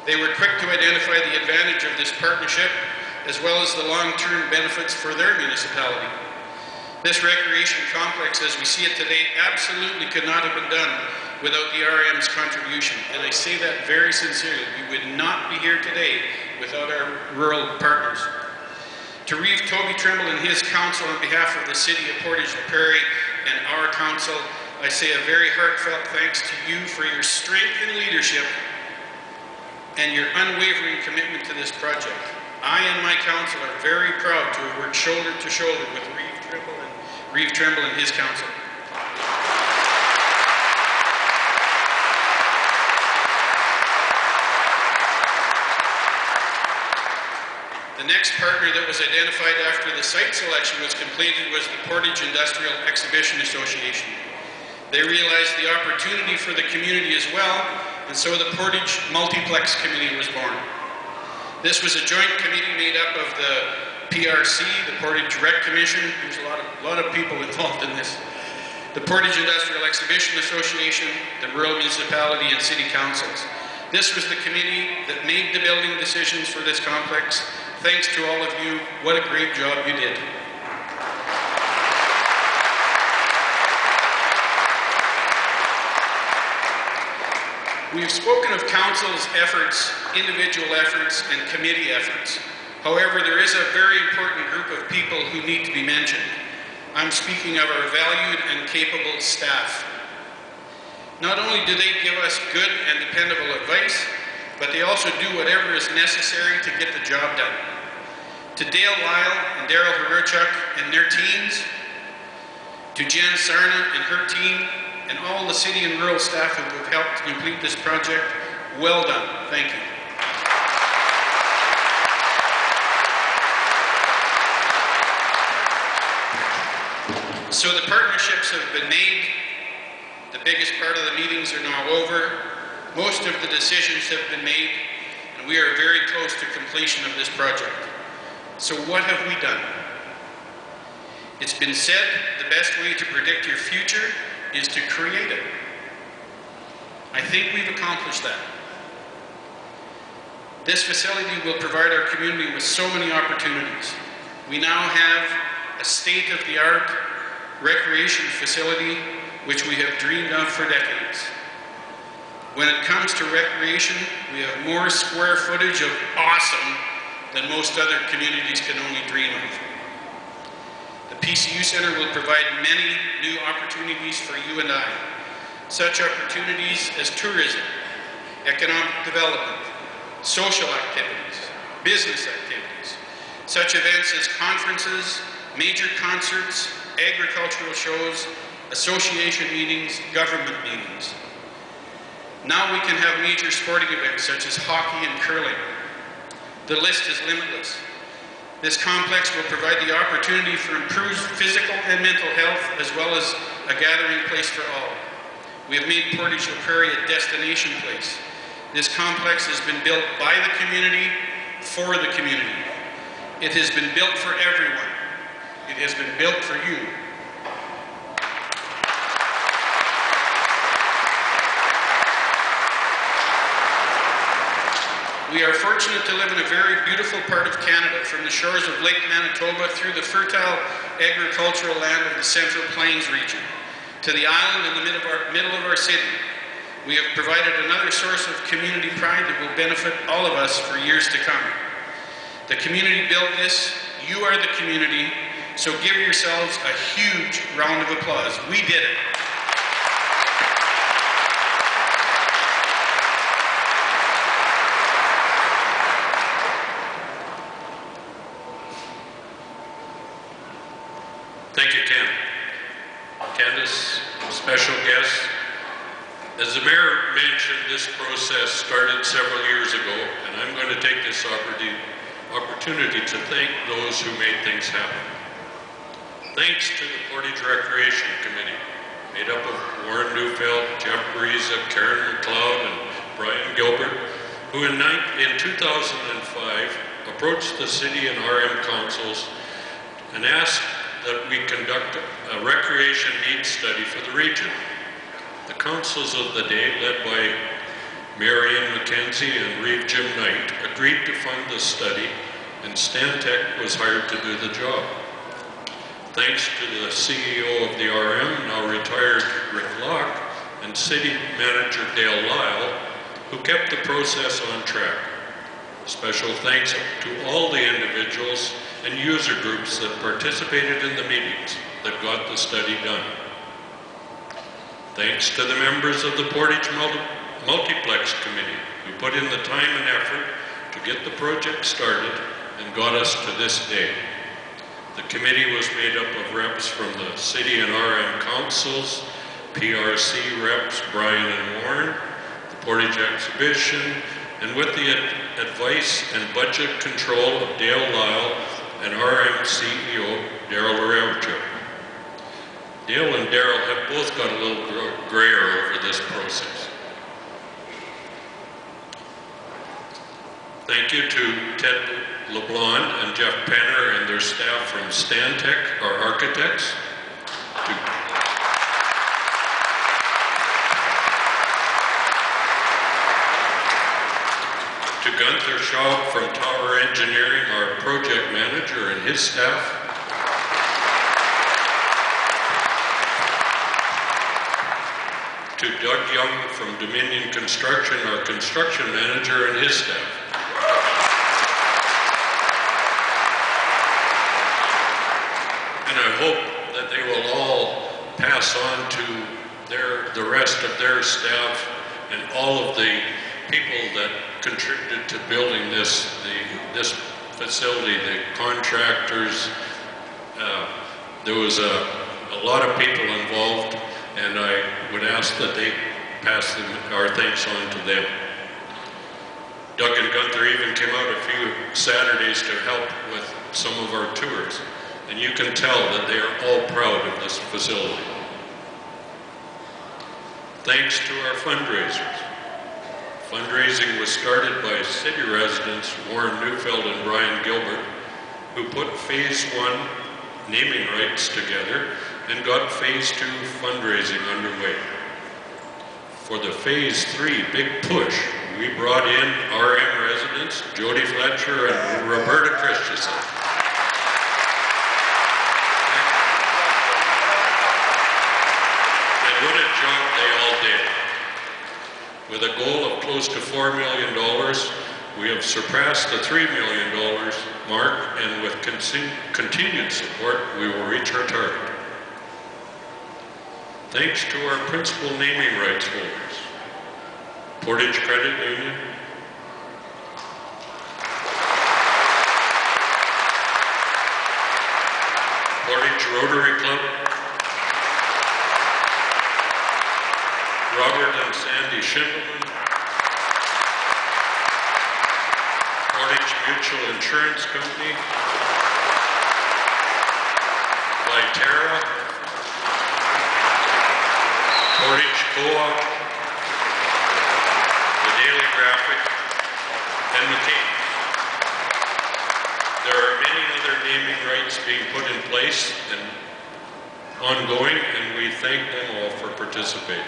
They were quick to identify the advantage of this partnership, as well as the long-term benefits for their municipality. This recreation complex, as we see it today, absolutely could not have been done without the RM's contribution, and I say that very sincerely. We would not be here today without our rural partners. To Reeve, Toby, Trimble and his council, on behalf of the City of Portage la Prairie and our council, I say a very heartfelt thanks to you for your strength and leadership and your unwavering commitment to this project. I and my council are very proud to have worked shoulder to shoulder with Reeve Trimble and his council. The next partner that was identified after the site selection was completed was the Portage Industrial Exhibition Association. They realized the opportunity for the community as well, and so the Portage Multiplex Committee was born. This was a joint committee made up of the PRC, the Portage Rec Commission. There's a lot of people involved in this. The Portage Industrial Exhibition Association, the rural municipality and city councils. This was the committee that made the building decisions for this complex. Thanks to all of you. What a great job you did. We've spoken of council's efforts, individual efforts, and committee efforts. However, there is a very important group of people who need to be mentioned. I'm speaking of our valued and capable staff. Not only do they give us good and dependable advice, but they also do whatever is necessary to get the job done. To Dale Lyle and Daryl Haruchuk and their teams, to Jen Sarna and her team, and all the city and rural staff who have helped complete this project, well done. Thank you. So the partnerships have been made. The biggest part of the meetings are now over. Most of the decisions have been made, and we are very close to completion of this project. So what have we done? It's been said the best way to predict your future is to create it. I think we've accomplished that. This facility will provide our community with so many opportunities. We now have a state-of-the-art recreation facility which we have dreamed of for decades. When it comes to recreation, we have more square footage of awesome than most other communities can only dream of. The PCU Centre will provide many new opportunities for you and I. Such opportunities as tourism, economic development, social activities, business activities, such events as conferences, major concerts, agricultural shows, association meetings, government meetings. Now we can have major sporting events such as hockey and curling. The list is limitless. This complex will provide the opportunity for improved physical and mental health, as well as a gathering place for all. We have made Portage la Prairie a destination place. This complex has been built by the community, for the community. It has been built for everyone. It has been built for you. We are fortunate to live in a very beautiful part of Canada, from the shores of Lake Manitoba through the fertile agricultural land of the Central Plains region, to the island in the middle of our city. We have provided another source of community pride that will benefit all of us for years to come. The community built this, you are the community, so give yourselves a huge round of applause. We did it. Thank you, Ken. Candice, special guest. As the mayor mentioned, this process started several years ago, and I'm going to take this opportunity to thank those who made things happen. Thanks to the Portage Recreation Committee, made up of Warren Neufeld, Jeff Bariza, Karen McLeod, and Brian Gilbert, who in 2005 approached the city and RM councils and asked that we conduct a recreation needs study for the region. The councils of the day, led by Marion Mackenzie and Reeve Jim Knight agreed to fund the study, and Stantec was hired to do the job. Thanks to the CEO of the RM, now retired Rick Locke, and City Manager Dale Lyle, who kept the process on track. Special thanks to all the individuals and user groups that participated in the meetings that got the study done. Thanks to the members of the Portage Multiplex Committee who put in the time and effort to get the project started and got us to this day. The committee was made up of reps from the City and RM councils, PRC reps Brian and Warren, the Portage Exhibition, and with the advice and budget control of Dale Lyle and RM CEO Daryl Larevchuk. Dale and Daryl have both got a little grayer over this process. Thank you to Ted LeBlanc and Jeff Penner and their staff from Stantec, our architects, to Gunther Shaw from Tower Engineering, our project manager, and his staff, to Doug Young from Dominion Construction, our construction manager, and his staff. And I hope that they will all pass on to the rest of their staff and all of the people that contributed to building this facility, the contractors. There was a lot of people involved, and I would ask that they pass our thanks on to them. Doug and Gunther even came out a few Saturdays to help with some of our tours, and you can tell that they are all proud of this facility. Thanks to our fundraisers. Fundraising was started by city residents Warren Neufeld and Brian Gilbert, who put Phase 1 naming rights together and got Phase 2 fundraising underway. For the Phase 3 big push, we brought in RM residents Jody Fletcher and Roberta Christensen. And what a job they all did. With a goal of close to $4 million, we have surpassed the $3 million mark, and with continued support, we will reach our target. Thanks to our principal naming rights holders, Portage Credit Union, Portage Rotary Club, Robert and Sandy Schindelman, Portage Mutual Insurance Company, Viterra, Portage Co-op, the Daily Graphic, and McCain. There are many other naming rights being put in place and ongoing, and we thank them all for participating.